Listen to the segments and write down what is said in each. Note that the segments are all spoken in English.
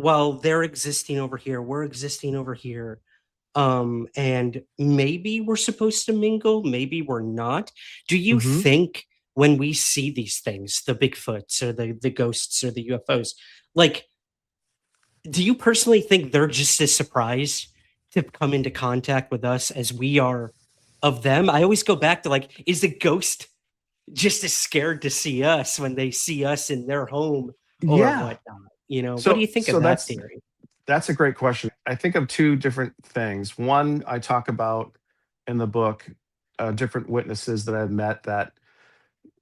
well, they're existing over here, we're existing over here, and maybe we're supposed to mingle, maybe we're not. Do you Hmm. think when we see these things, the Bigfoots or the ghosts or the UFOs, like, do you personally think they're just as surprised to come into contact with us as we are of them? I always go back to like, is the ghost just as scared to see us when they see us in their home or Yeah. whatnot? You know, what do So you think of so that that's theory? that's a great question. I think of two different things. One, I talk about in the book, different witnesses that I've met that,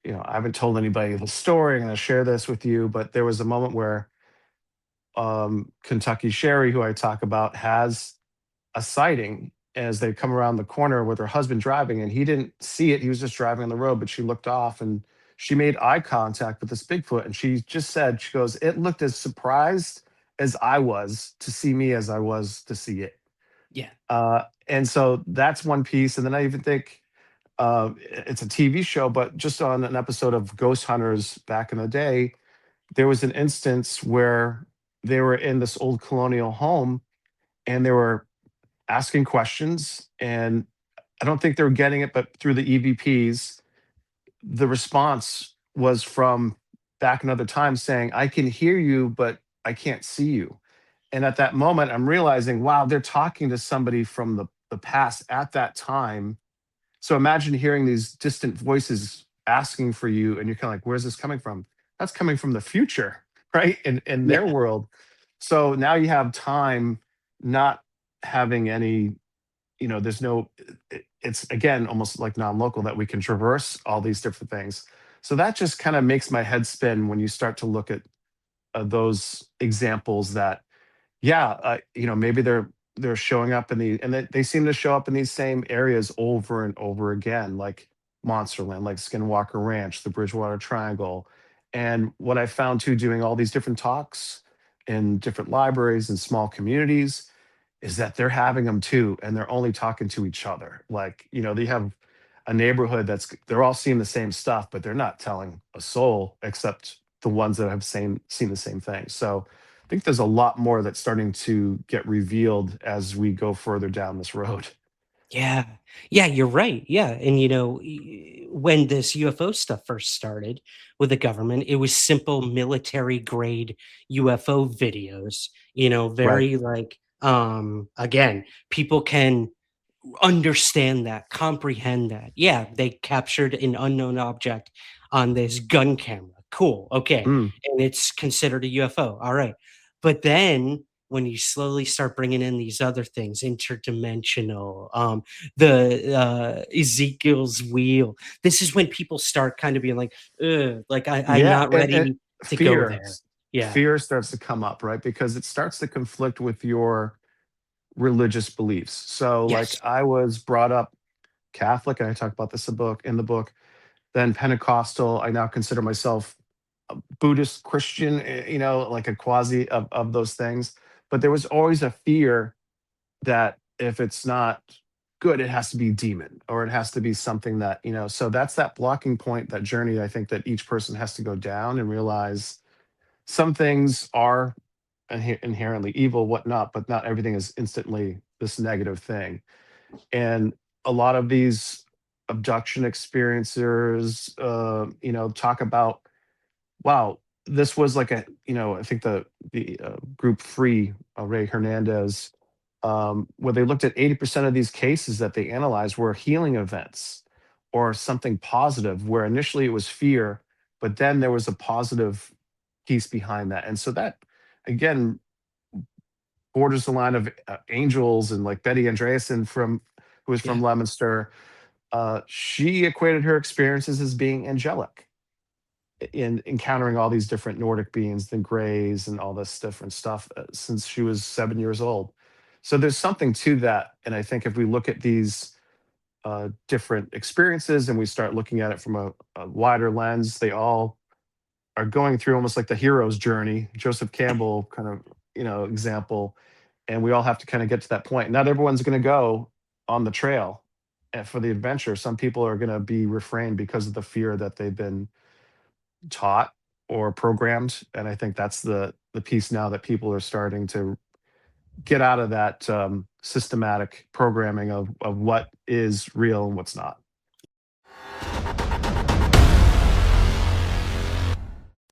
I haven't told anybody the story. I'm going to share this with you, but there was a moment where Kentucky Sherry, who I talk about, has a sighting as they come around the corner with her husband driving, and he didn't see it. He was just driving on the road, but she looked off and she made eye contact with this Bigfoot. And she just said, she goes, it looked as surprised as I was to see me as I was to see it. Yeah. And so that's one piece. And then I even think it's a TV show, but just on an episode of Ghost Hunters back in the day, there was an instance where they were in this old colonial home and they were asking questions. And I don't think they were getting it, but through the EVPs, the response was from back another time saying, I can hear you, but I can't see you. And at that moment, I'm realizing, wow, they're talking to somebody from the past at that time. So imagine hearing these distant voices asking for you, and you're kind of like, where's this coming from? That's coming from the future, right? In their Yeah. world. So now you have time not having any, there's no, it's again almost like non-local that we can traverse all these different things. So that just kind of makes my head spin when you start to look at those examples that, yeah, maybe they're showing up in the and they seem to show up in these same areas over and over again, like Monsterland, like Skinwalker Ranch, the Bridgewater Triangle. And what I found too, doing all these different talks in different libraries and small communities, is that they're having them too, and they're only talking to each other. Like, they have a neighborhood they're all seeing the same stuff, but they're not telling a soul except the ones that have seen the same thing. So I think there's a lot more that's starting to get revealed as we go further down this road. Yeah. Yeah, you're right. Yeah. And, when this UFO stuff first started with the government, it was simple military grade UFO videos, Right. very like, again, people can understand that, comprehend that. Yeah, they captured an unknown object on this gun camera. Cool. Okay. Mm. And it's considered a UFO. All right. But then when you slowly start bringing in these other things, interdimensional, the Ezekiel's wheel, this is when people start kind of being like, ugh, like I'm Yeah, not and ready to go fear there. Yeah. fear starts to come up, right? Because it starts to conflict with your religious beliefs. So, like, Yes. I was brought up Catholic, and I talk about this in the book, then Pentecostal. I now consider myself Buddhist, Christian, like a quasi of those things. But there was always a fear that if it's not good, it has to be demon or it has to be something that, so that's that blocking point, that journey I think that each person has to go down and realize some things are inherently evil, whatnot, but not everything is instantly this negative thing. And a lot of these abduction experiencers, talk about, wow, this was like I think the group Free, Ray Hernandez, where they looked at 80% of these cases that they analyzed were healing events or something positive, where initially it was fear, but then there was a positive piece behind that. And so that, again, borders the line of angels, and like Betty Andreasen who was Yeah. from Leominster, she equated her experiences as being angelic in encountering all these different Nordic beings, the Greys, and all this different stuff since she was 7 years old. So there's something to that, and I think if we look at these different experiences and we start looking at it from a wider lens, they all are going through almost like the hero's journey, Joseph Campbell kind of example, and we all have to kind of get to that point. Not everyone's going to go on the trail for the adventure. Some people are going to be refrained because of the fear that they've been taught or programmed, and I think that's the the piece now that people are starting to get out of that systematic programming of what is real and what's not.